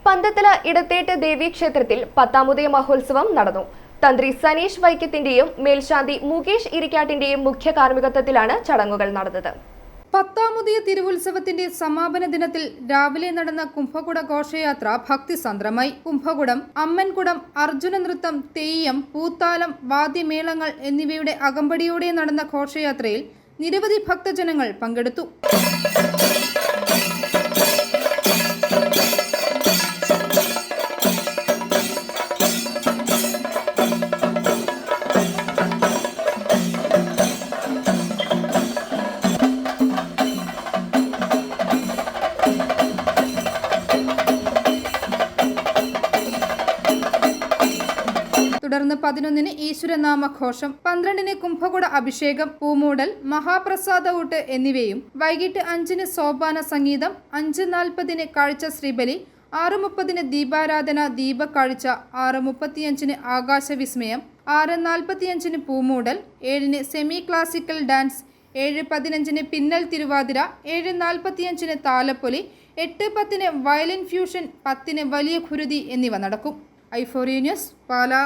പന്തത്തല ഇടത്തേട്ട് ദേവീക്ഷേത്രത്തിൽ 10ാമത് മഹോത്സവം നടന്നു. തന്ത്രി സനീഷ് വൈക്കത്തിന്റെയും മേൽശാന്തി മുകേഷ് ഇരിക്കാട്ടിന്റെയും മുഖ്യ കാർമ്മികത്വത്തിലാണ് ചടങ്ങുകൾ നടന്നത്. 10ാമത് തിരുവുത്സവത്തിന്റെ സമാപന ദിനത്തിൽ രാവിലെ നടന്ന കുംഭകുട ഘോഷയാത്ര ഭക്തിസാന്ദ്രമായി. കുംഭകുടം, അമ്മൻകുടം, അർജുന നൃത്തം, തെയ്യം, പൂത്താലം, വാദ്യമേളങ്ങൾ എന്നിവയുടെ അകമ്പടിയോടെ നടന്ന ഘോഷയാത്രയിൽ നിരവധി ഭക്തജനങ്ങൾ പങ്കെടുത്തു. തുടർന്ന് 11-ന് ഈശ്വരനാമഘോഷം, 12-ന് കുംഭകുട അഭിഷേകം, പൂമൂടൽ, മഹാപ്രസാദ ഊട്ട് എന്നിവയും, വൈകിട്ട് 5-ന് സോപാന സംഗീതം, 5:40-ന് കാഴ്ച ശ്രീബലി, 6:30-ന് ദീപാരാധന ദീപക്കാഴ്ച, 6:35-ന് ആകാശവിസ്മയം, 6:45-ന് പൂമൂടൽ, 7-ന് സെമി ക്ലാസിക്കൽ ഡാൻസ്, 7:15-ന് പിന്നൽ തിരുവാതിര, 7:45-ന് താലപ്പൊലി, 8:10-ന് വയലിൻ ഫ്യൂഷൻ, 10-ന് വലിയ ഖുരുതി എന്നിവ നടക്കും. ഐഫോറിയ ന്യൂസ്, പാലാ.